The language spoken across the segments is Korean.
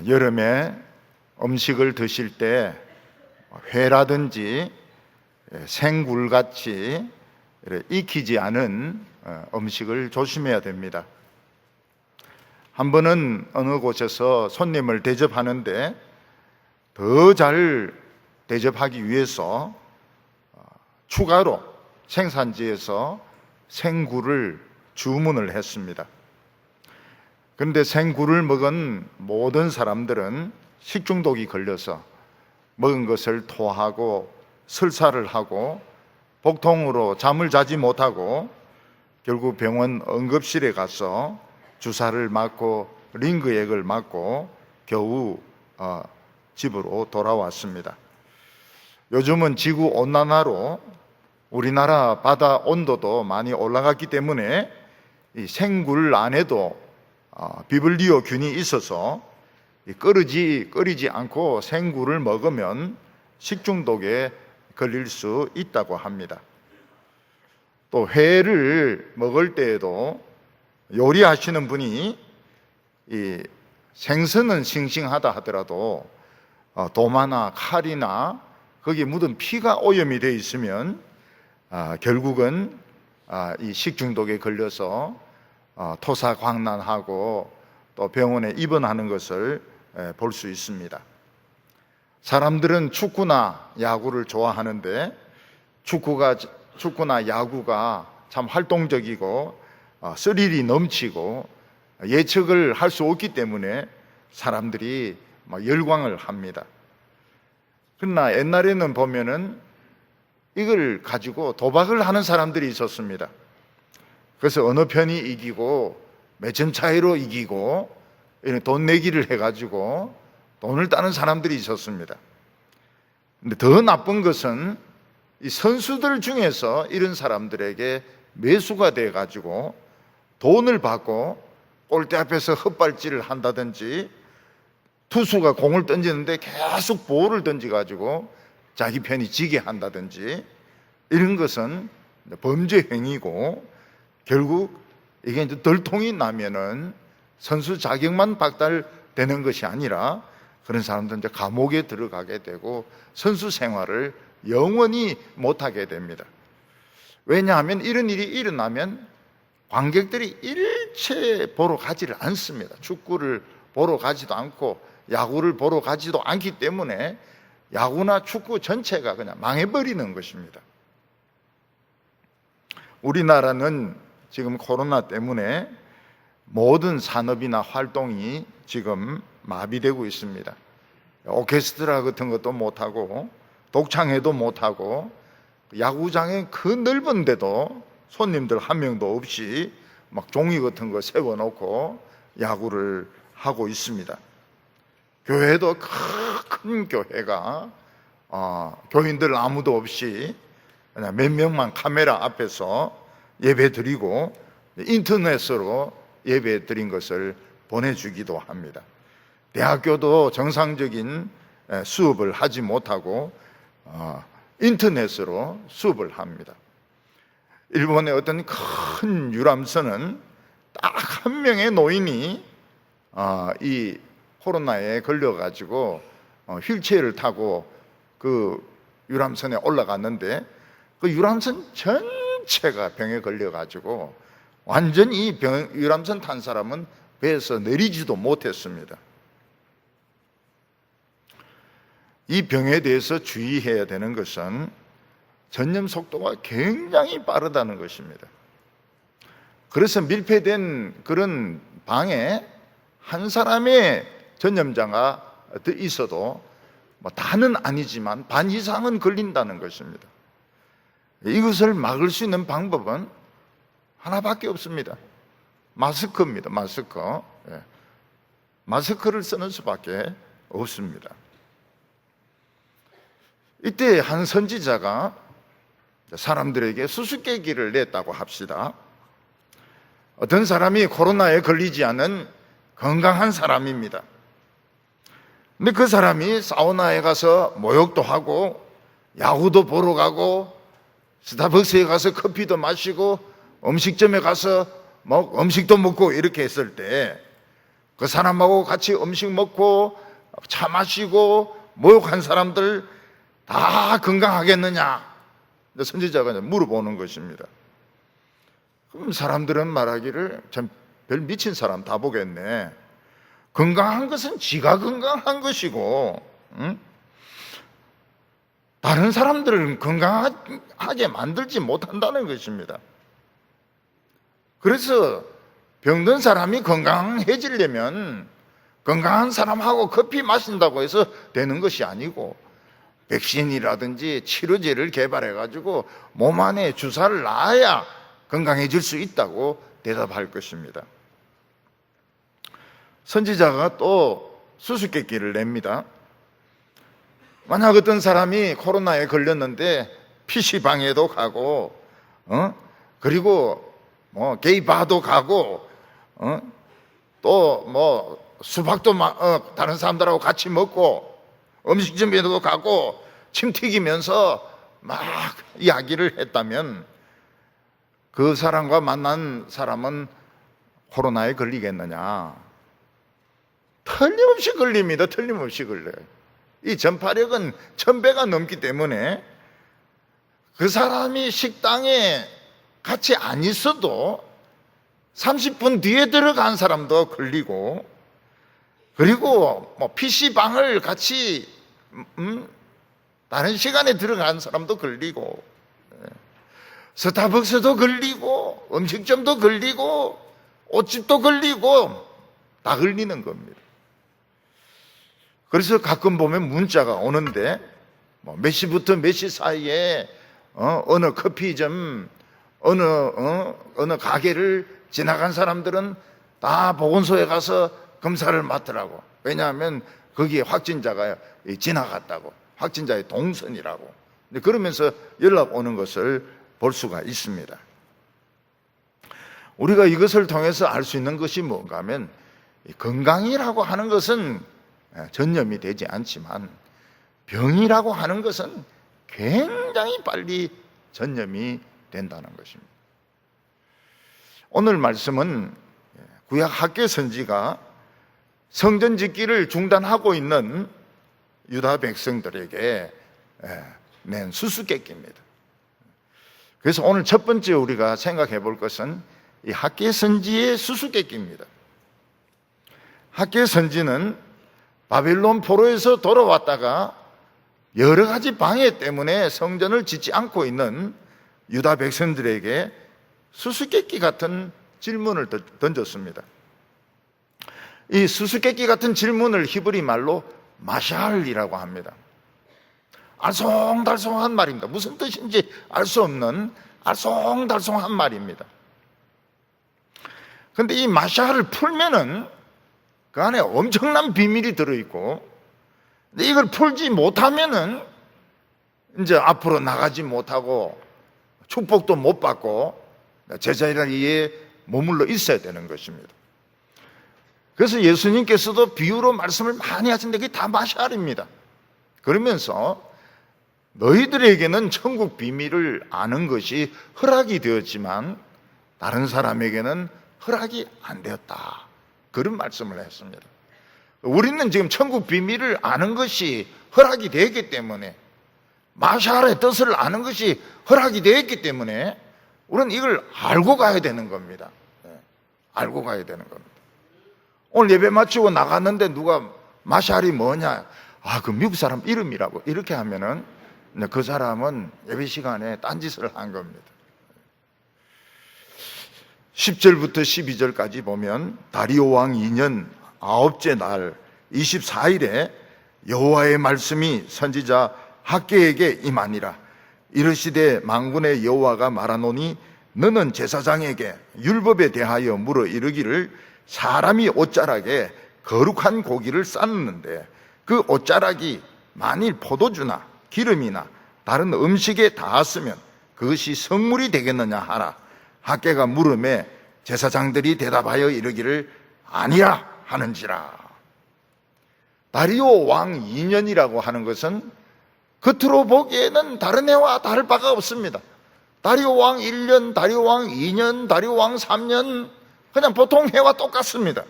여름에 음식을 드실 때 회라든지 생굴같이 익히지 않은 음식을 조심해야 됩니다. 한 번은 어느 곳에서 손님을 대접하는데 더 잘 대접하기 위해서 추가로 생산지에서 생굴을 주문을 했습니다. 그런데 생굴을 먹은 모든 사람들은 식중독이 걸려서 먹은 것을 토하고 설사를 하고 복통으로 잠을 자지 못하고 결국 병원 응급실에 가서 주사를 맞고 링거액을 맞고 겨우 집으로 돌아왔습니다. 요즘은 지구 온난화로 우리나라 바다 온도도 많이 올라갔기 때문에 이 생굴 안에도 비블리오 균이 있어서 끓이지 않고 생굴을 먹으면 식중독에 걸릴 수 있다고 합니다. 또 회를 먹을 때에도 요리하시는 분이 이 생선은 싱싱하다 하더라도 도마나 칼이나 거기에 묻은 피가 오염이 되어 있으면 결국은 이 식중독에 걸려서 토사광난하고 또 병원에 입원하는 것을 볼 수 있습니다. 사람들은 축구나 야구를 좋아하는데 축구나 야구가 참 활동적이고 스릴이 넘치고 예측을 할 수 없기 때문에 사람들이 열광을 합니다. 그러나 옛날에는 보면은 이걸 가지고 도박을 하는 사람들이 있었습니다. 그래서 어느 편이 이기고 몇 점 차이로 이기고 돈 내기를 해가지고 돈을 따는 사람들이 있었습니다. 근데 더 나쁜 것은 이 선수들 중에서 이런 사람들에게 매수가 돼가지고 돈을 받고 골대 앞에서 헛발질을 한다든지 투수가 공을 던지는데 계속 볼을 던져가지고 자기 편이 지게 한다든지 이런 것은 범죄 행위고 결국 이게 이제 덜통이 나면은 선수 자격만 박탈되는 것이 아니라 그런 사람들은 이제 감옥에 들어가게 되고 선수 생활을 영원히 못하게 됩니다. 왜냐하면 이런 일이 일어나면 관객들이 일체 보러 가지를 않습니다. 축구를 보러 가지도 않고 야구를 보러 가지도 않기 때문에 야구나 축구 전체가 그냥 망해버리는 것입니다. 우리나라는 지금 코로나 때문에 모든 산업이나 활동이 지금 마비되고 있습니다. 오케스트라 같은 것도 못하고 독창회도 못하고 야구장에 그 넓은데도 손님들 한 명도 없이 막 종이 같은 거 세워놓고 야구를 하고 있습니다. 교회도 큰 교회가 교인들 아무도 없이 그냥 몇 명만 카메라 앞에서 예배 드리고 인터넷으로 예배 드린 것을 보내주기도 합니다. 대학교도 정상적인 수업을 하지 못하고 인터넷으로 수업을 합니다. 일본의 어떤 큰 유람선은 딱 한 명의 노인이 이 코로나에 걸려가지고 휠체어를 타고 그 유람선에 올라갔는데 그 유람선 전체가 병에 걸려가지고 완전히 유람선 탄 사람은 배에서 내리지도 못했습니다. 이 병에 대해서 주의해야 되는 것은 전염 속도가 굉장히 빠르다는 것입니다. 그래서 밀폐된 그런 방에 한 사람의 전염자가 있어도 다는 아니지만 반 이상은 걸린다는 것입니다. 이것을 막을 수 있는 방법은 하나밖에 없습니다. 마스크입니다. 마스크. 마스크를 쓰는 수밖에 없습니다. 이때 한 선지자가 사람들에게 수수께끼를 냈다고 합시다. 어떤 사람이 코로나에 걸리지 않은 건강한 사람입니다. 근데 그 사람이 사우나에 가서 목욕도 하고 야구도 보러 가고 스타벅스에 가서 커피도 마시고 음식점에 가서 음식도 먹고 이렇게 했을 때 그 사람하고 같이 음식 먹고 차 마시고 모욕한 사람들 다 건강하겠느냐? 선지자가 물어보는 것입니다. 그럼 사람들은 말하기를 참 별 미친 사람 다 보겠네. 건강한 것은 지가 건강한 것이고, 응? 다른 사람들은 건강하게 만들지 못한다는 것입니다. 그래서 병든 사람이 건강해지려면 건강한 사람하고 커피 마신다고 해서 되는 것이 아니고, 백신이라든지 치료제를 개발해가지고 몸 안에 주사를 놔야 건강해질 수 있다고 대답할 것입니다. 선지자가 또 수수께끼를 냅니다. 만약 어떤 사람이 코로나에 걸렸는데 PC방에도 가고, 그리고 뭐 게이바도 가고, 또 뭐 수박도 다른 사람들하고 같이 먹고, 음식점에도 가고 침 튀기면서 막 이야기를 했다면 그 사람과 만난 사람은 코로나에 걸리겠느냐? 틀림없이 걸립니다. 틀림없이 걸려요. 이 전파력은 1000배가 넘기 때문에 그 사람이 식당에 같이 안 있어도 30분 뒤에 들어간 사람도 걸리고, 그리고 뭐 PC방을 같이 다른 시간에 들어간 사람도 걸리고, 스타벅스도 걸리고, 음식점도 걸리고, 옷집도 걸리고, 다 걸리는 겁니다. 그래서 가끔 보면 문자가 오는데, 몇 시부터 몇 시 사이에 어느 커피점, 어느 가게를 지나간 사람들은 다 보건소에 가서 검사를 맡으라고. 왜냐하면 거기에 확진자가 지나갔다고, 확진자의 동선이라고. 그러면서 연락 오는 것을 볼 수가 있습니다. 우리가 이것을 통해서 알 수 있는 것이 뭔가 하면, 건강이라고 하는 것은 전염이 되지 않지만 병이라고 하는 것은 굉장히 빨리 전염이 된다는 것입니다. 오늘 말씀은 구약 학개 선지가 성전 짓기를 중단하고 있는 유다 백성들에게 낸 수수께끼입니다. 그래서 오늘 첫 번째 우리가 생각해 볼 것은 이 학개 선지의 수수께끼입니다. 학개 선지는 바빌론 포로에서 돌아왔다가 여러 가지 방해 때문에 성전을 짓지 않고 있는 유다 백성들에게 수수께끼 같은 질문을 던졌습니다. 이 수수께끼 같은 질문을 히브리 말로 마샬이라고 합니다. 알쏭달쏭한 말입니다. 무슨 뜻인지 알 수 없는 알쏭달쏭한 말입니다. 그런데 이 마샬을 풀면은 그 안에 엄청난 비밀이 들어있고, 근데 이걸 풀지 못하면은 이제 앞으로 나가지 못하고 축복도 못 받고 제자리에 머물러 있어야 되는 것입니다. 그래서 예수님께서도 비유로 말씀을 많이 하시는데 그게 다 마샬입니다. 그러면서 너희들에게는 천국 비밀을 아는 것이 허락이 되었지만 다른 사람에게는 허락이 안 되었다. 그런 말씀을 했습니다. 우리는 지금 천국 비밀을 아는 것이 허락이 되었기 때문에, 마샬의 뜻을 아는 것이 허락이 되었기 때문에 우리는 이걸 알고 가야 되는 겁니다. 알고 가야 되는 겁니다. 오늘 예배 마치고 나갔는데 누가 마샬이 뭐냐? 그 미국 사람 이름이라고 이렇게 하면은 그 사람은 예배 시간에 딴짓을 한 겁니다. 10절부터 12절까지 보면 다리오 왕 2년 9째 날 24일에 여호와의 말씀이 선지자 학개에게 임하니라. 이르시되 만군의 여호와가 말하노니 너는 제사장에게 율법에 대하여 물어 이르기를 사람이 옷자락에 거룩한 고기를 쌓는데 그 옷자락이 만일 포도주나 기름이나 다른 음식에 닿았으면 그것이 성물이 되겠느냐 하라. 학개가 물음에 제사장들이 대답하여 이르기를 아니라 하는지라. 다리오 왕 2년이라고 하는 것은 겉으로 보기에는 다른 해와 다를 바가 없습니다. 다리오 왕 1년, 다리오 왕 2년, 다리오 왕 3년 그냥 보통 해와 똑같습니다.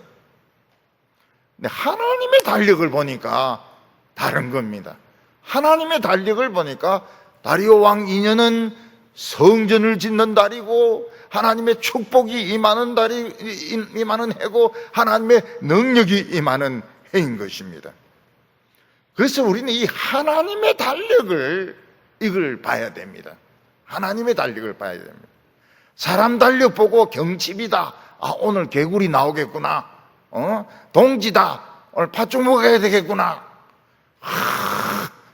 근데 하나님의 달력을 보니까 다른 겁니다. 하나님의 달력을 보니까 다리오 왕 2년은 성전을 짓는 달이고 하나님의 축복이 임하는 임하는 해고 하나님의 능력이 임하는 해인 것입니다. 그래서 우리는 이 하나님의 달력을 이걸 봐야 됩니다. 하나님의 달력을 봐야 됩니다. 사람 달력 보고 경칩이다. 오늘 개구리 나오겠구나. 동지다. 오늘 팥죽 먹어야 되겠구나.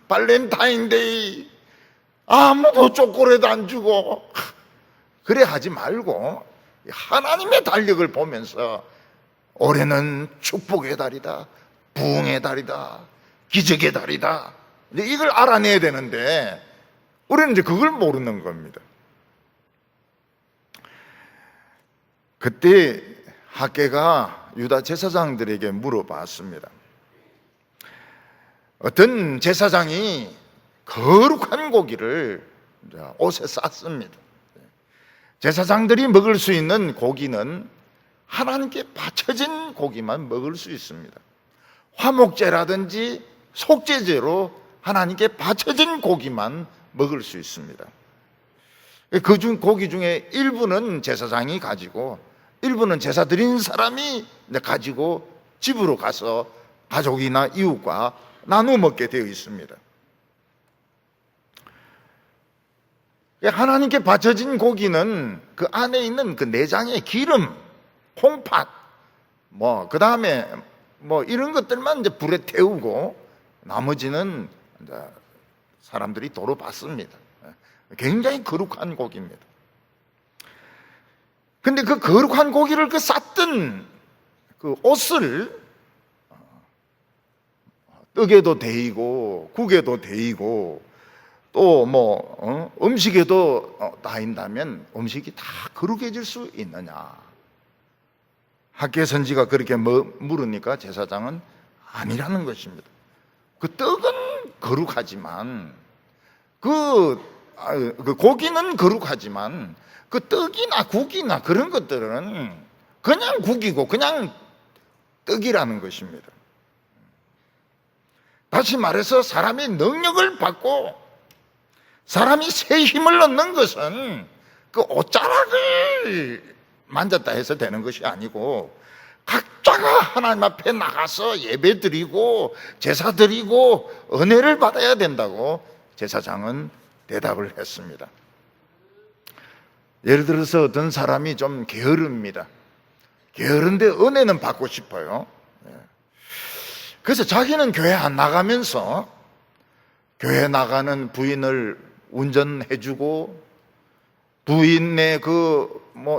발렌타인데이. 아무도 초콜릿 안 주고. 그래 하지 말고 하나님의 달력을 보면서 올해는 축복의 달이다. 부흥의 달이다. 기적의 달이다. 이걸 알아내야 되는데 우리는 이제 그걸 모르는 겁니다. 그때 학개가 유다 제사장들에게 물어봤습니다. 어떤 제사장이 거룩한 고기를 옷에 쌌습니다. 제사장들이 먹을 수 있는 고기는 하나님께 바쳐진 고기만 먹을 수 있습니다. 화목제라든지 속죄제로 하나님께 바쳐진 고기만 먹을 수 있습니다. 그 고기 중에 일부는 제사장이 가지고 일부는 제사 드린 사람이 가지고 집으로 가서 가족이나 이웃과 나누어 먹게 되어 있습니다. 하나님께 바쳐진 고기는 그 안에 있는 그 내장의 기름, 콩팥, 그 다음에 이런 것들만 이제 불에 태우고 나머지는 이제 사람들이 도로 받습니다. 굉장히 거룩한 고기입니다. 근데 그 거룩한 고기를 그 쌌던 그 옷을 떡에도 데이고 국에도 데이고 또 음식에도 다인다면 음식이 다 거룩해질 수 있느냐? 학개 선지가 그렇게 물으니까 제사장은 아니라는 것입니다. 그 떡은 거룩하지만 그 고기는 거룩하지만 그 떡이나 국이나 그런 것들은 그냥 국이고 그냥 떡이라는 것입니다. 다시 말해서 사람이 능력을 받고 사람이 새 힘을 얻는 것은 그 옷자락을 만졌다 해서 되는 것이 아니고 각자가 하나님 앞에 나가서 예배 드리고 제사 드리고 은혜를 받아야 된다고 제사장은 대답을 했습니다. 예를 들어서 어떤 사람이 좀 게으릅니다. 게으른데 은혜는 받고 싶어요. 그래서 자기는 교회 안 나가면서 교회 나가는 부인을 운전해주고 부인의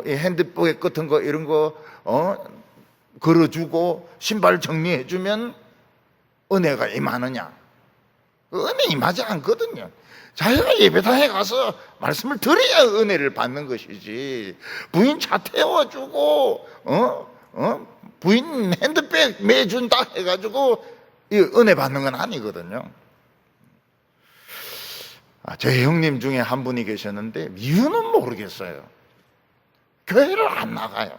핸드백 같은 거 이런 거 걸어주고 신발 정리해주면 은혜가 임하느냐? 은혜 임하지 않거든요. 자기가 예배당에 가서 말씀을 들어야 은혜를 받는 것이지 부인 차 태워주고 부인 핸드백 매준다 해가지고 은혜 받는 건 아니거든요. 제 형님 중에 한 분이 계셨는데 이유는 모르겠어요. 교회를 안 나가요.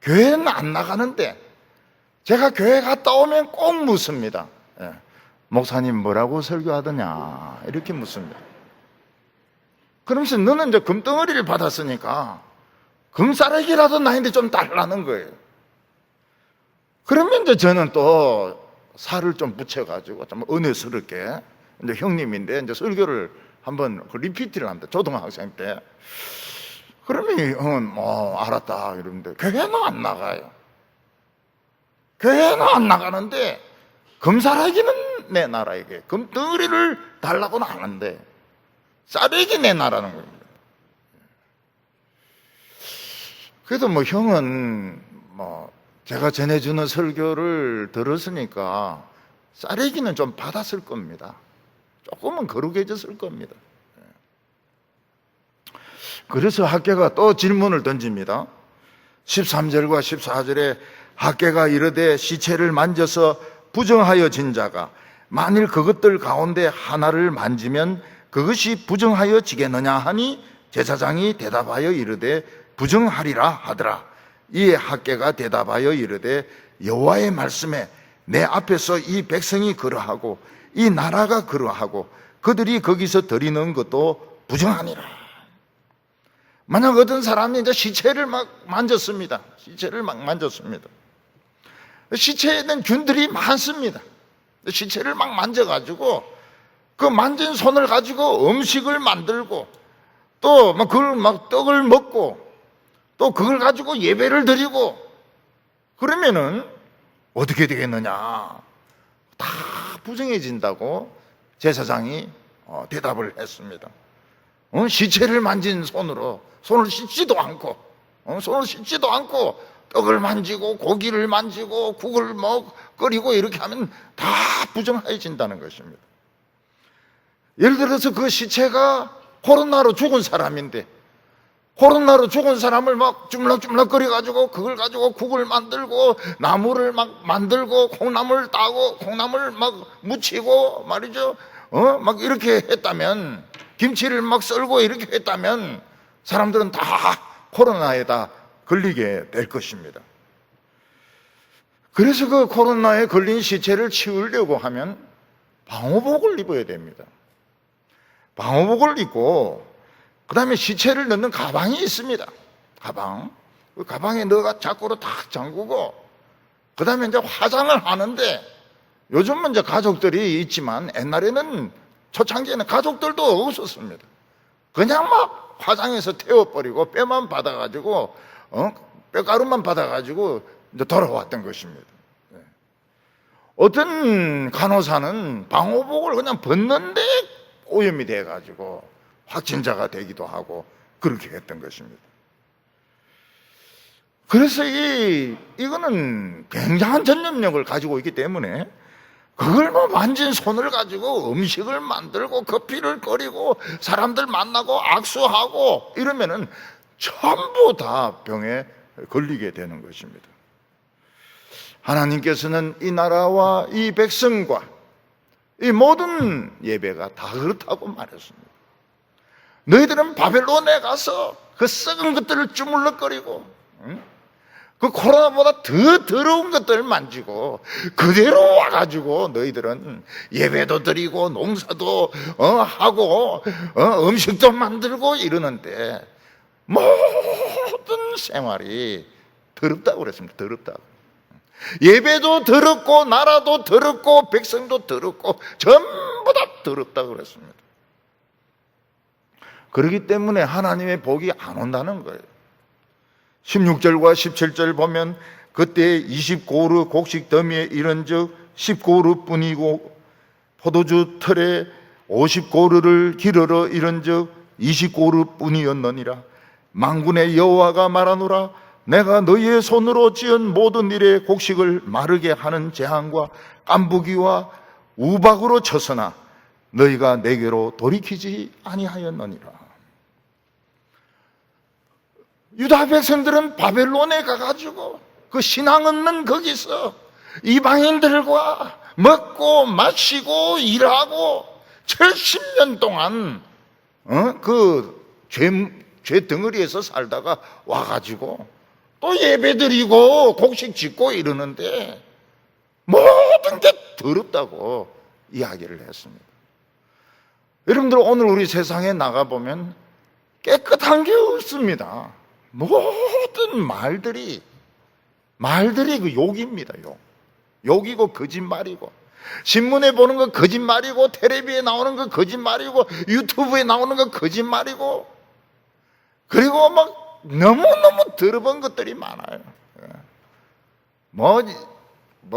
교회는 안 나가는데 제가 교회 갔다 오면 꼭 묻습니다. 목사님 뭐라고 설교하더냐 이렇게 묻습니다. 그러면서 너는 이제 금덩어리를 받았으니까 금싸레기라도 나한테 좀 달라는 거예요. 그러면 이제 저는 또 살을 좀 붙여가지고 좀 은혜스럽게 이제 형님인데 이제 설교를 한번 리피트를 합니다. 초등학생 때. 그러면 알았다 이러는데 교회는 안 나가요. 교회는 안 나가는데 금사라기는 내놔라에게 금덩어리를 달라고는 하는데 싸레기 내놔라는 겁니다. 그래도 형은 제가 전해주는 설교를 들었으니까 싸레기는 좀 받았을 겁니다. 조금은 거룩해졌을 겁니다. 그래서 학개가 또 질문을 던집니다. 13절과 14절에 학개가 이르되 시체를 만져서 부정하여진 자가 만일 그것들 가운데 하나를 만지면 그것이 부정하여지겠느냐 하니 제사장이 대답하여 이르되 부정하리라 하더라. 이에 학개가 대답하여 이르되 여호와의 말씀에 내 앞에서 이 백성이 그러하고 이 나라가 그러하고 그들이 거기서 드리는 것도 부정하니라. 만약 어떤 사람이 이제 시체를 막 만졌습니다. 시체를 막 만졌습니다. 시체에는 균들이 많습니다. 시체를 막 만져가지고 그 만진 손을 가지고 음식을 만들고 또 막 그걸 막 떡을 먹고 또 그걸 가지고 예배를 드리고 그러면은 어떻게 되겠느냐? 다 부정해진다고 제사장이 대답을 했습니다. 시체를 만진 손을 씻지도 않고 떡을 만지고 고기를 만지고 국을 끓이고 이렇게 하면 다 부정해진다는 것입니다. 예를 들어서 그 시체가 코로나로 죽은 사람인데 코로나로 죽은 사람을 막 주물럭주물럭 끓여가지고 그걸 가지고 국을 만들고 나물을 막 만들고 콩나물 따고 콩나물 막 무치고 말이죠. 막 이렇게 했다면 김치를 막 썰고 이렇게 했다면 사람들은 다 코로나에다 걸리게 될 것입니다. 그래서 그 코로나에 걸린 시체를 치우려고 하면 방호복을 입어야 됩니다. 방호복을 입고 그 다음에 시체를 넣는 가방이 있습니다. 그 가방에 넣어가 자꾸로 탁 잠그고 그 다음에 이제 화장을 하는데 요즘은 이제 가족들이 있지만 옛날에는 초창기에는 가족들도 없었습니다. 그냥 막 화장해서 태워버리고 뼈만 받아가지고 뼈가루만 받아가지고 이제 돌아왔던 것입니다. 어떤 간호사는 방호복을 그냥 벗는데 오염이 돼가지고 확진자가 되기도 하고 그렇게 했던 것입니다. 그래서 이거는 굉장한 전염력을 가지고 있기 때문에 그걸 만진 손을 가지고 음식을 만들고 커피를 끓이고 사람들 만나고 악수하고 이러면은 전부 다 병에 걸리게 되는 것입니다. 하나님께서는 이 나라와 이 백성과 이 모든 예배가 다 그렇다고 말했습니다. 너희들은 바벨론에 가서 그 썩은 것들을 주물럭거리고 그 코로나보다 더 더러운 것들을 만지고 그대로 와가지고 너희들은 예배도 드리고 농사도 하고 음식도 만들고 이러는데 모든 생활이 더럽다고 그랬습니다. 더럽다고. 예배도 더럽고 나라도 더럽고 백성도 더럽고 전부 다 더럽다고 그랬습니다. 그렇기 때문에 하나님의 복이 안 온다는 거예요. 16절과 17절 보면 그때 20고루 곡식 더미에 이른즉 10고루 뿐이고 포도주 틀에 50고루를 기르러 이른즉 20고루 뿐이었느니라. 만군의 여호와가 말하노라. 내가 너희의 손으로 지은 모든 일에 곡식을 마르게 하는 재앙과 깐부기와 우박으로 쳤으나 너희가 내게로 돌이키지 아니하였느니라. 유다 백성들은 바벨론에 가가지고 그 신앙 없는 거기서 이방인들과 먹고 마시고 일하고 70년 동안 그 죄 덩어리에서 살다가 와가지고 또 예배드리고 곡식 짓고 이러는데 모든 게 더럽다고 이야기를 했습니다. 여러분들 오늘 우리 세상에 나가보면 깨끗한 게 없습니다. 모든 말들이 그 욕입니다. 욕이고 거짓말이고 신문에 보는 거 거짓말이고 텔레비에 나오는 거 거짓말이고 유튜브에 나오는 거 거짓말이고 그리고 막 너무너무 더러운 것들이 많아요. 뭐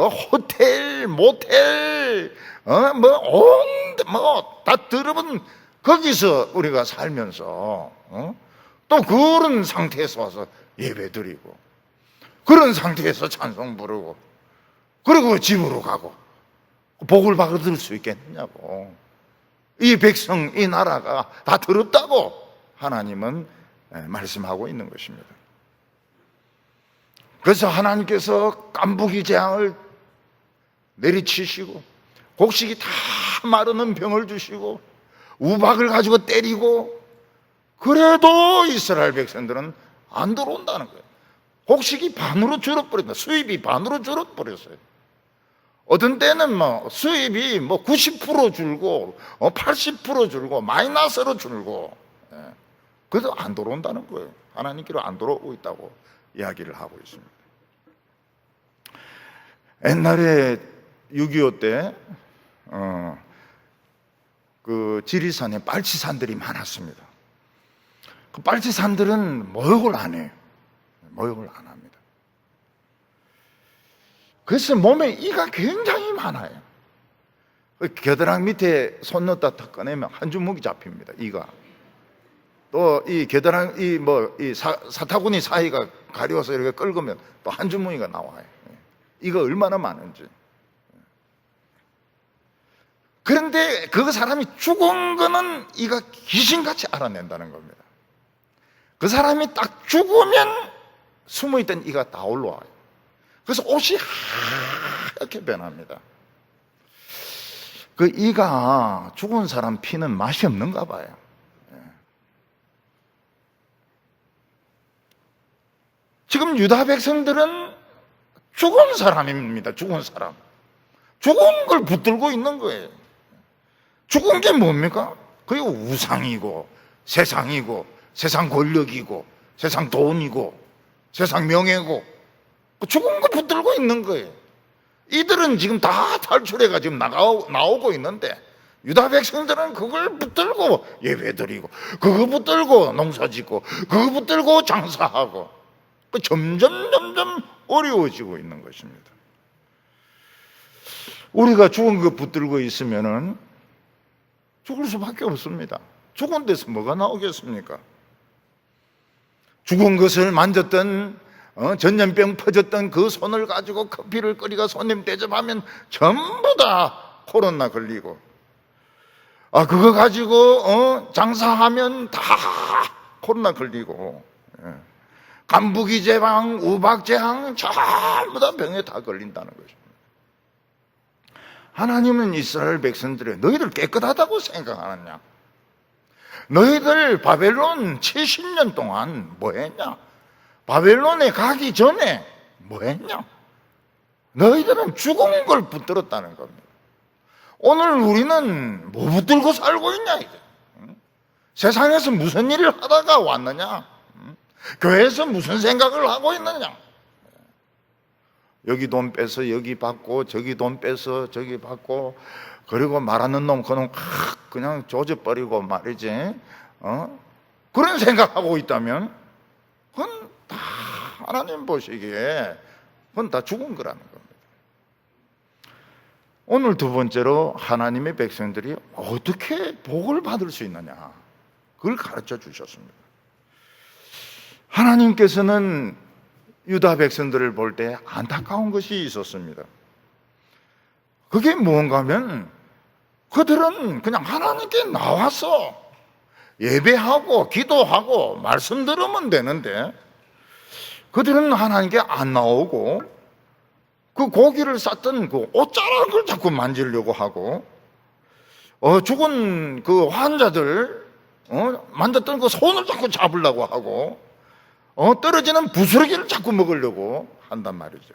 호텔, 모텔, 다 더러운 거기서 우리가 살면서 또 그런 상태에서 와서 예배 드리고 그런 상태에서 찬송 부르고 그리고 집으로 가고 복을 받을 수 있겠느냐고. 이 백성, 이 나라가 다 더럽다고 하나님은 말씀하고 있는 것입니다. 그래서 하나님께서 깐부기 재앙을 내리치시고 곡식이 다 마르는 병을 주시고 우박을 가지고 때리고 그래도 이스라엘 백성들은 안 들어온다는 거예요. 곡식이 반으로 줄어버린다. 수입이 반으로 줄어버렸어요. 어떤 때는 수입이 90% 줄고 80% 줄고 마이너스로 줄고, 그래도 안 들어온다는 거예요. 하나님께로 안 들어오고 있다고 이야기를 하고 있습니다. 옛날에 6.25 때 그 지리산에 빨치산들이 많았습니다. 그 빨치산들은 모욕을 안 해요. 모욕을 안 합니다. 그래서 몸에 이가 굉장히 많아요. 그 겨드랑이 밑에 손 넣다 탁 꺼내면 한 주먹이 잡힙니다. 이가. 또 이 겨드랑이 이 사타구니 사이가 가려워서 이렇게 긁으면 또 한 주머니가 나와요. 이가 얼마나 많은지. 그런데 그 사람이 죽은 거는 이가 귀신같이 알아낸다는 겁니다. 그 사람이 딱 죽으면 숨어있던 이가 다 올라와요. 그래서 옷이 하얗게 변합니다. 그 이가 죽은 사람 피는 맛이 없는가 봐요. 지금 유다 백성들은 죽은 사람입니다. 죽은 사람. 죽은 걸 붙들고 있는 거예요. 죽은 게 뭡니까? 그게 우상이고 세상이고 세상 권력이고 세상 돈이고 세상 명예고 죽은 거 붙들고 있는 거예요. 이들은 지금 다 탈출해가 지금 나오고 있는데 유다 백성들은 그걸 붙들고 예배드리고 그거 붙들고 농사짓고 그거 붙들고 장사하고 점점 어려워지고 있는 것입니다. 우리가 죽은 거 붙들고 있으면은 죽을 수밖에 없습니다. 죽은 데서 뭐가 나오겠습니까? 죽은 것을 만졌던 전염병 퍼졌던 그 손을 가지고 커피를 끓이고 손님 대접하면 전부 다 코로나 걸리고, 그거 가지고 장사하면 다 코로나 걸리고, 간부기제방, 우박제항 전부 다 병에 다 걸린다는 것입니다. 하나님은 이스라엘 백성들의 너희들 깨끗하다고 생각하느냐? 너희들 바벨론 70년 동안 뭐 했냐? 바벨론에 가기 전에 뭐 했냐? 너희들은 죽은 걸 붙들었다는 겁니다. 오늘 우리는 뭐 붙들고 살고 있냐 이제? 세상에서 무슨 일을 하다가 왔느냐? 교회에서 무슨 생각을 하고 있느냐? 여기 돈 빼서 여기 받고 저기 돈 빼서 저기 받고, 그리고 말하는 놈 그놈 그냥 조져버리고 말이지, 그런 생각하고 있다면 그건 다 하나님 보시기에 그건 다 죽은 거라는 겁니다. 오늘 두 번째로 하나님의 백성들이 어떻게 복을 받을 수 있느냐, 그걸 가르쳐 주셨습니다. 하나님께서는 유다 백성들을 볼 때 안타까운 것이 있었습니다. 그게 무언가 하면 그들은 그냥 하나님께 나와서 예배하고 기도하고 말씀 들으면 되는데, 그들은 하나님께 안 나오고 그 고기를 쌌던 그 옷자락을 자꾸 만지려고 하고, 죽은 그 환자들 만졌던 그 손을 자꾸 잡으려고 하고, 떨어지는 부스러기를 자꾸 먹으려고 한단 말이죠.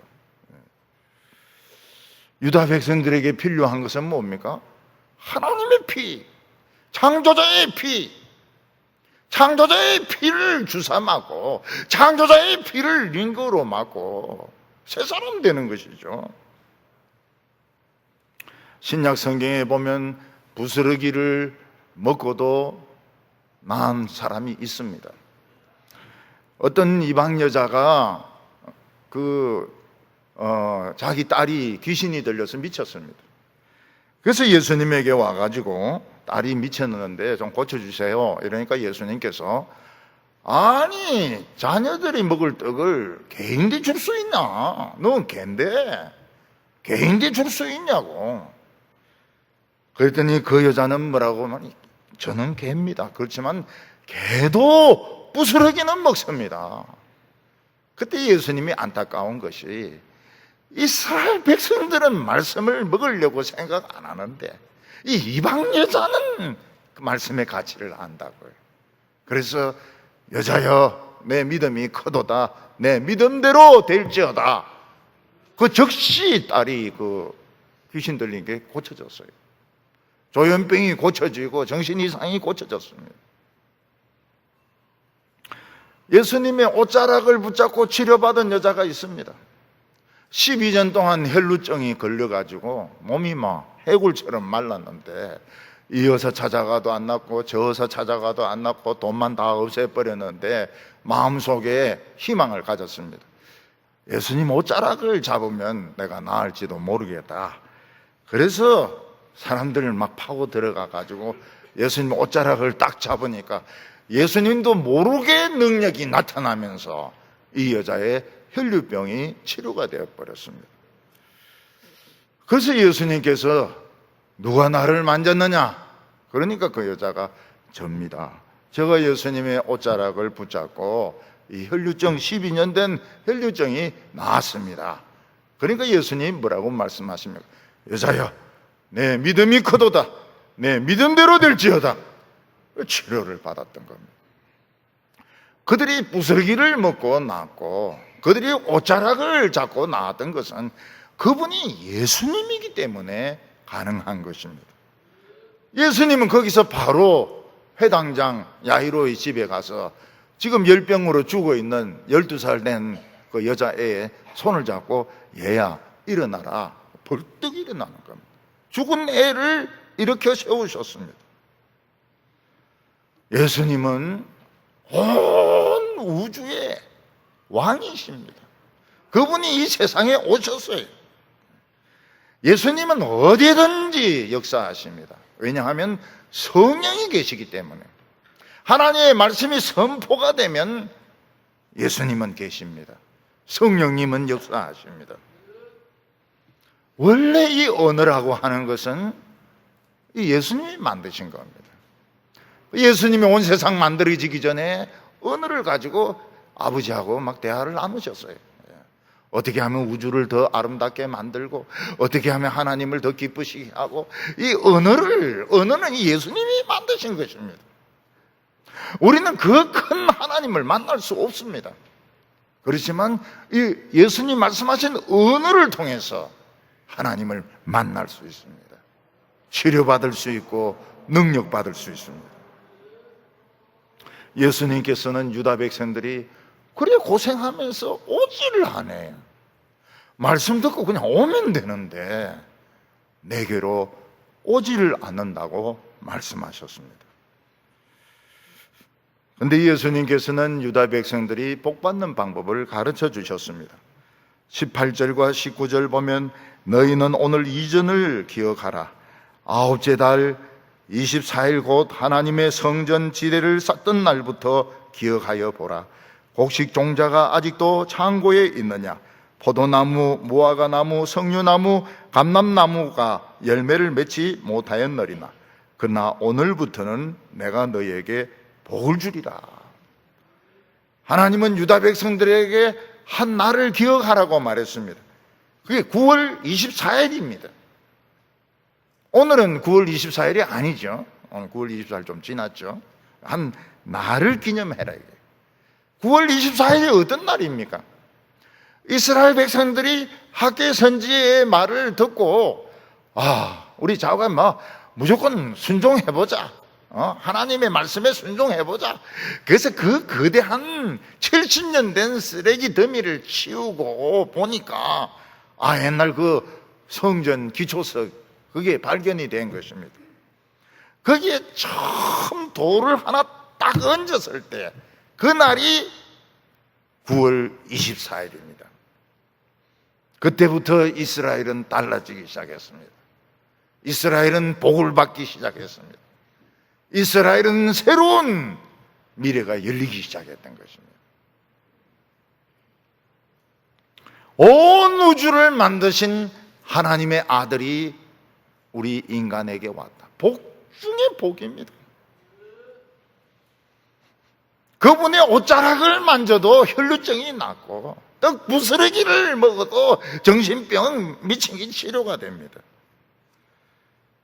유다 백성들에게 필요한 것은 뭡니까? 하나님의 피, 창조자의 피, 창조자의 피를 주사 맞고 창조자의 피를 링거로 맞고 새 사람 되는 것이죠. 신약 성경에 보면 부스러기를 먹고도 나은 사람이 있습니다. 어떤 이방 여자가 자기 딸이 귀신이 들려서 미쳤습니다. 그래서 예수님에게 와가지고 딸이 미쳤는데 좀 고쳐주세요. 이러니까 예수님께서, 아니 자녀들이 먹을 떡을 개인데 줄 수 있냐? 넌 개인데 개인데 줄 수 있냐고. 그랬더니 그 여자는 뭐라고 하니, 저는 개입니다. 그렇지만 개도 부스러기는 먹습니다. 그때 예수님이 안타까운 것이, 이스라엘 백성들은 말씀을 먹으려고 생각 안 하는데 이 이방 여자는 그 말씀의 가치를 안다고요. 그래서 여자여 내 믿음이 크도다, 내 믿음대로 될지어다. 그 즉시 딸이 그 귀신 들린 게 고쳐졌어요. 조현병이 고쳐지고 정신 이상이 고쳐졌습니다. 예수님의 옷자락을 붙잡고 치료받은 여자가 있습니다. 12년 동안 혈루증이 걸려가지고 몸이 막 해골처럼 말랐는데, 이 여사 찾아가도 안 낫고 저 여사 찾아가도 안 낫고 돈만 다 없애버렸는데 마음속에 희망을 가졌습니다. 예수님 옷자락을 잡으면 내가 나을지도 모르겠다. 그래서 사람들을 막 파고 들어가 가지고 예수님 옷자락을 딱 잡으니까 예수님도 모르게 능력이 나타나면서 이 여자의 혈류병이 치료가 되어버렸습니다. 그래서 예수님께서 누가 나를 만졌느냐? 그러니까 그 여자가 접니다. 제가 예수님의 옷자락을 붙잡고 이 혈류증 12년 된 혈류증이 나았습니다. 그러니까 예수님 뭐라고 말씀하십니까? 여자여, 내 믿음이 크도다. 내 믿음대로 될지어다. 치료를 받았던 겁니다. 그들이 부스러기를 먹고 나았고 그들이 옷자락을 잡고 나았던 것은 그분이 예수님이기 때문에 가능한 것입니다. 예수님은 거기서 바로 회당장 야이로의 집에 가서 지금 열병으로 죽어 있는 12살 된 그 여자애의 손을 잡고 얘야 일어나라. 벌떡 일어나는 겁니다. 죽은 애를 일으켜 세우셨습니다. 예수님은 온 우주의 왕이십니다. 그분이 이 세상에 오셨어요. 예수님은 어디든지 역사하십니다. 왜냐하면 성령이 계시기 때문에. 하나님의 말씀이 선포가 되면 예수님은 계십니다. 성령님은 역사하십니다. 원래 이 언어라고 하는 것은 예수님이 만드신 겁니다. 예수님이 온 세상 만들어지기 전에 언어를 가지고 아버지하고 막 대화를 나누셨어요. 어떻게 하면 우주를 더 아름답게 만들고 어떻게 하면 하나님을 더 기쁘시게 하고, 이 언어는 예수님이 만드신 것입니다. 우리는 그 큰 하나님을 만날 수 없습니다. 그렇지만 이 예수님 말씀하신 언어를 통해서 하나님을 만날 수 있습니다. 치료받을 수 있고 능력받을 수 있습니다. 예수님께서는 유다 백성들이 그래 고생하면서 오지를 않아요. 말씀 듣고 그냥 오면 되는데 내게로 오지를 않는다고 말씀하셨습니다. 그런데 예수님께서는 유다 백성들이 복받는 방법을 가르쳐 주셨습니다. 18절과 19절 보면 너희는 오늘 이전을 기억하라. 아홉째 달 24일 곧 하나님의 성전 지대를 쌓던 날부터 기억하여 보라. 곡식 종자가 아직도 창고에 있느냐? 포도나무, 무화과나무, 석류나무, 감람나무가 열매를 맺지 못하였느리나. 그러나 오늘부터는 내가 너희에게 복을 주리라. 하나님은 유다 백성들에게 한 날을 기억하라고 말했습니다. 그게 9월 24일입니다. 오늘은 9월 24일이 아니죠. 오늘 9월 24일 좀 지났죠. 한 날을 기념해라. 9월 24일이 어떤 날입니까? 이스라엘 백성들이 학계 선지의 말을 듣고 우리 자가 무조건 순종해보자. 하나님의 말씀에 순종해보자. 그래서 그 거대한 70년 된 쓰레기 더미를 치우고 보니까 옛날 그 성전 기초석 그게 발견이 된 것입니다. 거기에 처음 돌을 하나 딱 얹었을 때 그날이 9월 24일입니다. 그때부터 이스라엘은 달라지기 시작했습니다. 이스라엘은 복을 받기 시작했습니다. 이스라엘은 새로운 미래가 열리기 시작했던 것입니다. 온 우주를 만드신 하나님의 아들이 우리 인간에게 왔다. 복 중에 복입니다. 그분의 옷자락을 만져도 혈루증이 낫고 떡 부스러기를 먹어도 정신병 미친 게 치료가 됩니다.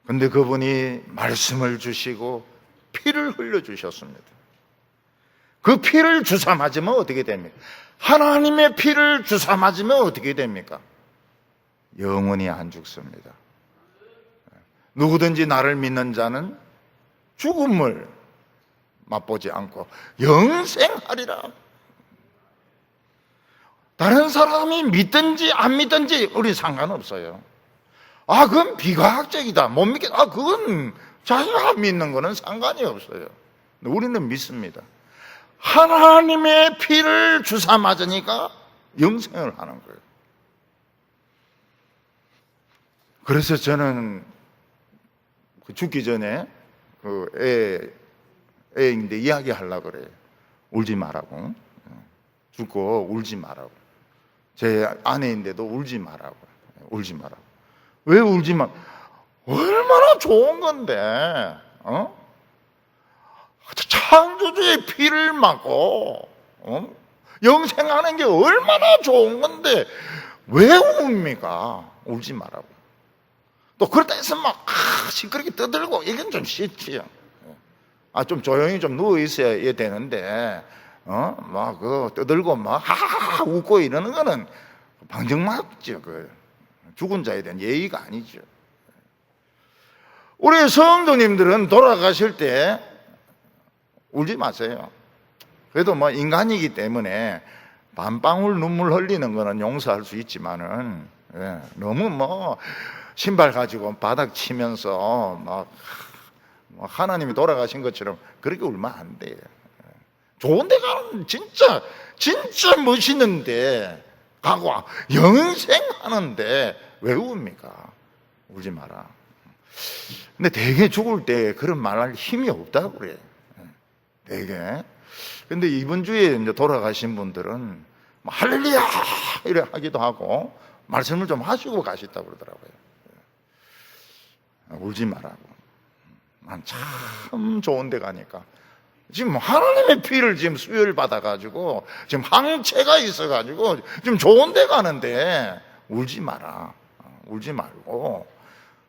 그런데 그분이 말씀을 주시고 피를 흘려주셨습니다. 그 피를 주사 맞으면 어떻게 됩니까? 하나님의 피를 주사 맞으면 어떻게 됩니까? 영원히 안 죽습니다. 누구든지 나를 믿는 자는 죽음을 맛보지 않고 영생하리라. 다른 사람이 믿든지 안 믿든지 우리 상관없어요. 그건 비과학적이다, 못 믿겠다, 그건 자기가 믿는 거는 상관이 없어요. 우리는 믿습니다. 하나님의 피를 주사 맞으니까 영생을 하는 거예요. 그래서 저는 죽기 전에 애인데 이야기하려고 그래요. 울지 말라고. 죽고 울지 말라고. 제 아내인데도 울지 말라고. 울지 말라고. 왜 울지 마? 얼마나 좋은 건데, 창조주의 피를 맞고, 영생하는 게 얼마나 좋은 건데, 왜 웁니까? 울지 말라고. 또 그렇다 해서 막, 시끄럽게 떠들고, 이건 좀 싫지요. 좀 조용히 좀 누워 있어야 되는데, 떠들고 웃고 이러는 거는 방정맞죠. 죽은 자에 대한 예의가 아니죠. 우리 성도님들은 돌아가실 때 울지 마세요. 그래도 인간이기 때문에 반방울 눈물 흘리는 거는 용서할 수 있지만은, 너무 신발 가지고 바닥 치면서 하나님이 돌아가신 것처럼 그렇게 울면 안 돼요. 좋은 데 가는 진짜 멋있는데 가고 영생하는데 왜 웁니까? 울지 마라. 근데 되게 죽을 때 그런 말할 힘이 없다고 그래. 되게. 근데 이번 주에 이제 돌아가신 분들은 할렐루야 이래 하기도 하고 말씀을 좀 하시고 가셨다고 그러더라고요. 울지 말라고. 난 참 좋은 데 가니까 지금 하나님의 피를 지금 수혈 받아가지고 지금 항체가 있어가지고 지금 좋은 데 가는데 울지 마라. 울지 말고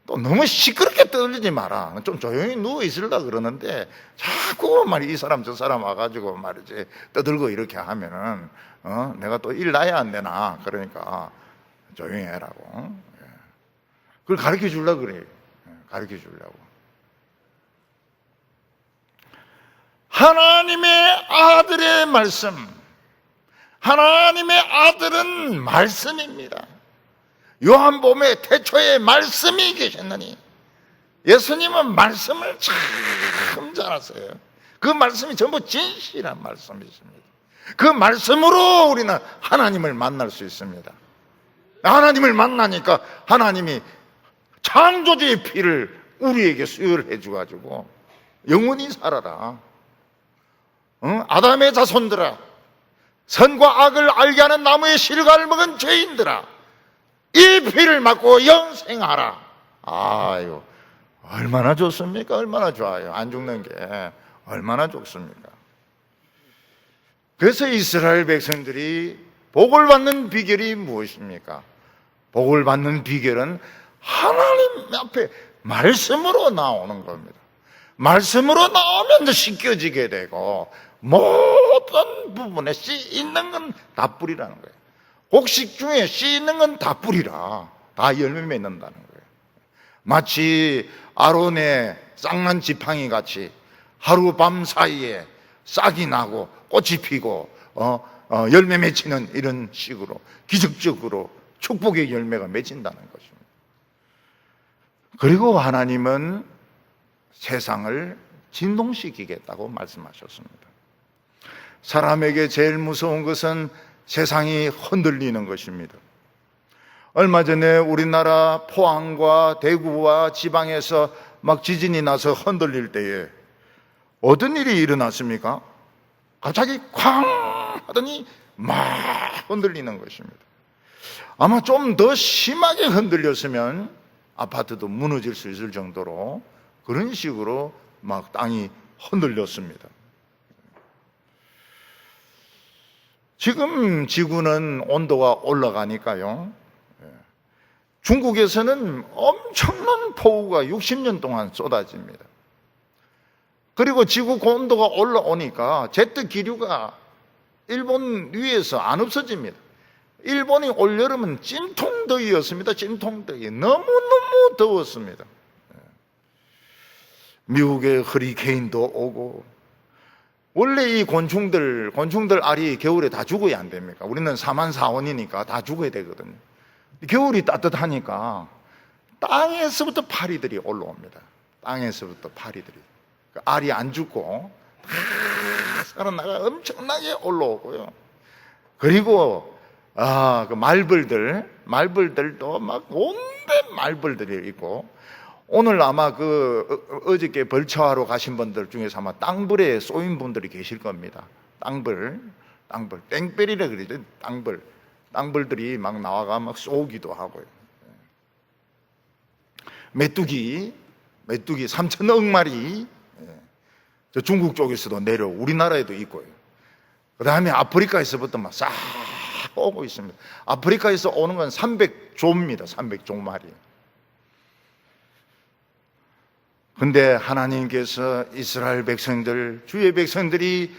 또 너무 시끄럽게 떠들지 마라. 좀 조용히 누워 있으려고 그러는데 자꾸 이 사람 저 사람 와가지고 말이지 떠들고 이렇게 하면은 내가 또 일 나야 안 되나. 그러니까 조용히 해라고. 그걸 가르쳐 주려고 그래. 가르쳐 주려고. 하나님의 아들의 말씀, 하나님의 아들은 말씀입니다. 요한복음에 태초에 말씀이 계셨느니, 예수님은 말씀을 참 잘하세요. 그 말씀이 전부 진실한 말씀이십니다. 그 말씀으로 우리는 하나님을 만날 수 있습니다. 하나님을 만나니까 하나님이 창조주의 피를 우리에게 수혈해 주가지고 영원히 살아라. 아담의 자손들아, 선과 악을 알게 하는 나무의 실과를 먹은 죄인들아, 이 피를 맞고 영생하라. 아유, 얼마나 좋습니까? 얼마나 좋아요. 안 죽는 게 얼마나 좋습니까? 그래서 이스라엘 백성들이 복을 받는 비결이 무엇입니까? 복을 받는 비결은 하나님 앞에 말씀으로 나오는 겁니다. 말씀으로 나오면 씻겨지게 되고 모든 부분에 씨 있는 건 다 뿌리라는 거예요. 곡식 중에 씨 있는 건 다 뿌리라. 다 열매 맺는다는 거예요. 마치 아론의 쌍난 지팡이 같이 하루밤 사이에 싹이 나고 꽃이 피고 열매 맺히는 이런 식으로 기적적으로 축복의 열매가 맺힌다는 것입니다. 그리고 하나님은 세상을 진동시키겠다고 말씀하셨습니다. 사람에게 제일 무서운 것은 세상이 흔들리는 것입니다. 얼마 전에 우리나라 포항과 대구와 지방에서 막 지진이 나서 흔들릴 때에 어떤 일이 일어났습니까? 갑자기 쾅 하더니 막 흔들리는 것입니다. 아마 좀 더 심하게 흔들렸으면 아파트도 무너질 수 있을 정도로 그런 식으로 막 땅이 흔들렸습니다. 지금 지구는 온도가 올라가니까요, 중국에서는 엄청난 폭우가 60년 동안 쏟아집니다. 그리고 지구 온도가 올라오니까 제트 기류가 일본 위에서 안 없어집니다. 일본이 올여름은 찜통더위였습니다. 찜통더위. 너무너무 더웠습니다. 미국에 허리케인도 오고, 원래 이 곤충들 알이 겨울에 다 죽어야 안 됩니까? 우리는 4만 4원이니까 다 죽어야 되거든요. 겨울이 따뜻하니까 땅에서부터 파리들이 올라옵니다. 땅에서부터 파리들이. 알이 안 죽고 다 살아나가 엄청나게 올라오고요. 그리고 그 말벌들도 막 온갖 말벌들이 있고, 오늘 아마 어저께 벌초하러 가신 분들 중에서 아마 땅벌에 쏘인 분들이 계실 겁니다. 땅벌, 땡벌이라 그러죠. 땅벌들이 막 나와가 막 쏘기도 하고요. 메뚜기 3천억 마리, 저 중국 쪽에서도 우리나라에도 있고요. 그 다음에 아프리카에서부터 막 싹 오고 있습니다. 아프리카에서 오는 건 300조입니다. 300조 마리. 근데 하나님께서 이스라엘 백성들, 주의 백성들이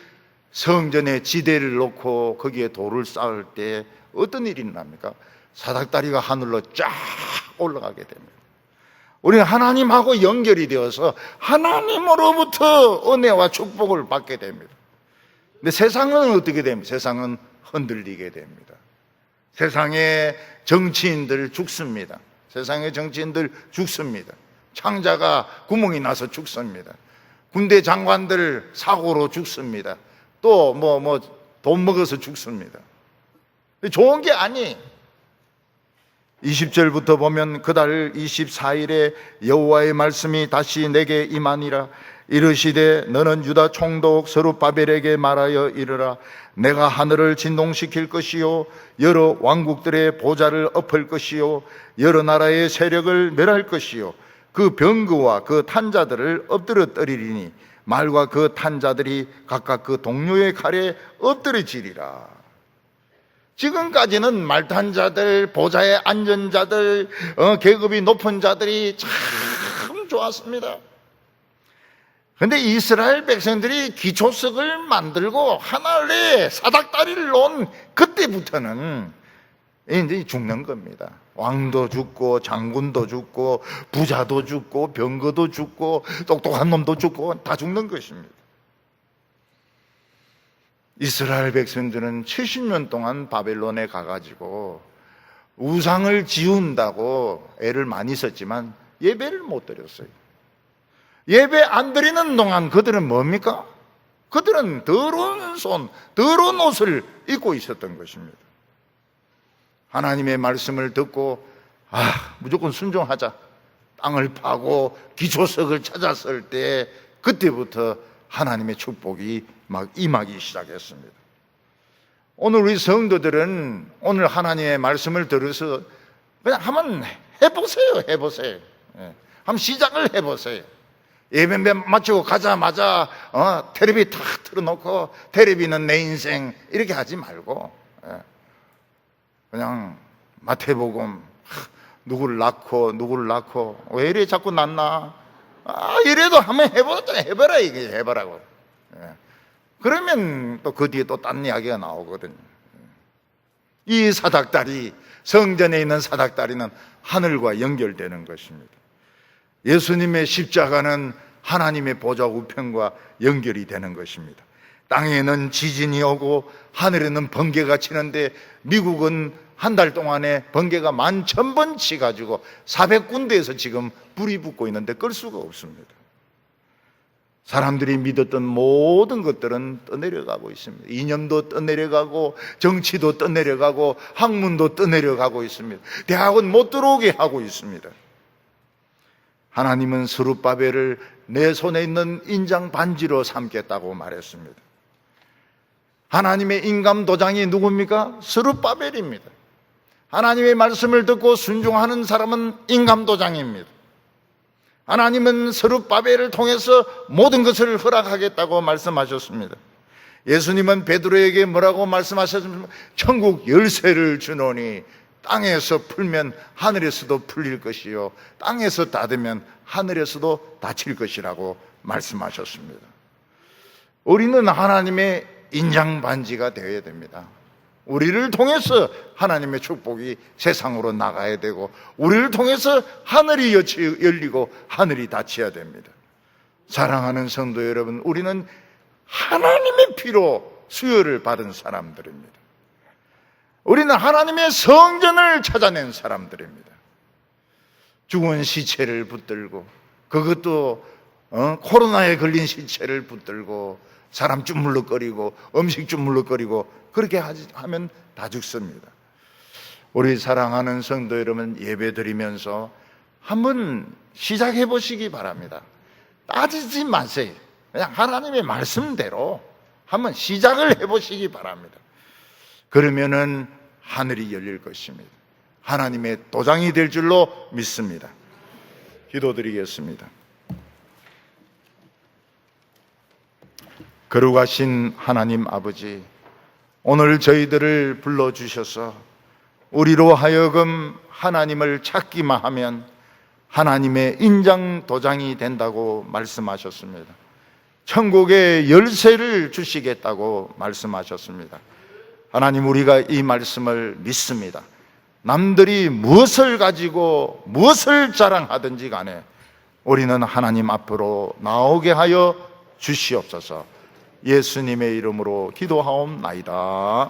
성전에 지대를 놓고 거기에 돌을 쌓을 때 어떤 일이 납니까? 사닥다리가 하늘로 쫙 올라가게 됩니다. 우리는 하나님하고 연결이 되어서 하나님으로부터 은혜와 축복을 받게 됩니다. 근데 세상은 어떻게 됩니까? 세상은 흔들리게 됩니다. 세상의 정치인들 죽습니다. 세상의 정치인들 죽습니다. 창자가 구멍이 나서 죽습니다. 군대 장관들 사고로 죽습니다. 또 돈 먹어서 죽습니다. 좋은 게 아니. 20절부터 보면 그달 24일에 여호와의 말씀이 다시 내게 임하니라. 이르시되 너는 유다 총독 스룹바벨에게 말하여 이르라. 내가 하늘을 진동시킬 것이요 여러 왕국들의 보좌를 엎을 것이요 여러 나라의 세력을 멸할 것이요 그 병거와 그 탄자들을 엎드러뜨리리니 말과 그 탄자들이 각각 그 동료의 칼에 엎드러지리라. 지금까지는 말탄자들, 보좌에 앉은 자들, 계급이 높은 자들이 참 좋았습니다. 그런데 이스라엘 백성들이 기초석을 만들고 하늘에 사닥다리를 놓은 그때부터는 이제 죽는 겁니다. 왕도 죽고 장군도 죽고 부자도 죽고 병거도 죽고 똑똑한 놈도 죽고 다 죽는 것입니다. 이스라엘 백성들은 70년 동안 바벨론에 가가지고 우상을 지운다고 애를 많이 썼지만 예배를 못 드렸어요. 예배 안 드리는 동안 그들은 뭡니까? 그들은 더러운 옷을 입고 있었던 것입니다. 하나님의 말씀을 듣고 무조건 순종하자, 땅을 파고 기초석을 찾았을 때 그때부터 하나님의 축복이 막 임하기 시작했습니다. 오늘 우리 성도들은 오늘 하나님의 말씀을 들어서 그냥 한번 해보세요. 한번 시작을 해보세요. 예배 마치고 가자마자 텔레비 탁 틀어놓고 텔레비는 내 인생 이렇게 하지 말고 그냥 마태복음 누구를 낳고 왜 이래 자꾸 낳나? 이래도 한번 해봐라 이게 해보라고. 그러면 또 그 뒤에 또 딴 이야기가 나오거든요. 이 사닥다리, 성전에 있는 사닥다리는 하늘과 연결되는 것입니다. 예수님의 십자가는 하나님의 보좌 우편과 연결이 되는 것입니다. 땅에는 지진이 오고 하늘에는 번개가 치는데 미국은 한 달 동안에 번개가 11,000번 치가지고 400군데에서 지금 불이 붙고 있는데 끌 수가 없습니다. 사람들이 믿었던 모든 것들은 떠내려가고 있습니다. 이념도 떠내려가고 정치도 떠내려가고 학문도 떠내려가고 있습니다. 대학은 못 들어오게 하고 있습니다. 하나님은 스룹바벨을 내 손에 있는 인장 반지로 삼겠다고 말했습니다. 하나님의 인감도장이 누굽니까? 스룹바벨입니다. 하나님의 말씀을 듣고 순종하는 사람은 인감도장입니다. 하나님은 스룹바벨을 통해서 모든 것을 허락하겠다고 말씀하셨습니다. 예수님은 베드로에게 뭐라고 말씀하셨습니까? 천국 열쇠를 주노니 땅에서 풀면 하늘에서도 풀릴 것이요 땅에서 닫으면 하늘에서도 닫힐 것이라고 말씀하셨습니다. 우리는 하나님의 인장반지가 되어야 됩니다. 우리를 통해서 하나님의 축복이 세상으로 나가야 되고, 우리를 통해서 하늘이 열리고 하늘이 닫혀야 됩니다. 사랑하는 성도 여러분, 우리는 하나님의 피로 수혈을 받은 사람들입니다. 우리는 하나님의 성전을 찾아낸 사람들입니다. 죽은 시체를 붙들고, 그것도 코로나에 걸린 시체를 붙들고, 사람 주물럭거리고 음식 주물럭거리고 그렇게 하면 다 죽습니다. 우리 사랑하는 성도 여러분, 예배 드리면서 한번 시작해 보시기 바랍니다. 따지지 마세요. 그냥 하나님의 말씀대로 한번 시작을 해 보시기 바랍니다. 그러면은 하늘이 열릴 것입니다. 하나님의 도장이 될 줄로 믿습니다. 기도드리겠습니다. 거룩하신 하나님 아버지, 오늘 저희들을 불러주셔서 우리로 하여금 하나님을 찾기만 하면 하나님의 인장 도장이 된다고 말씀하셨습니다. 천국의 열쇠를 주시겠다고 말씀하셨습니다. 하나님, 우리가 이 말씀을 믿습니다. 남들이 무엇을 가지고 무엇을 자랑하든지 간에 우리는 하나님 앞으로 나오게 하여 주시옵소서. 예수님의 이름으로 기도하옵나이다.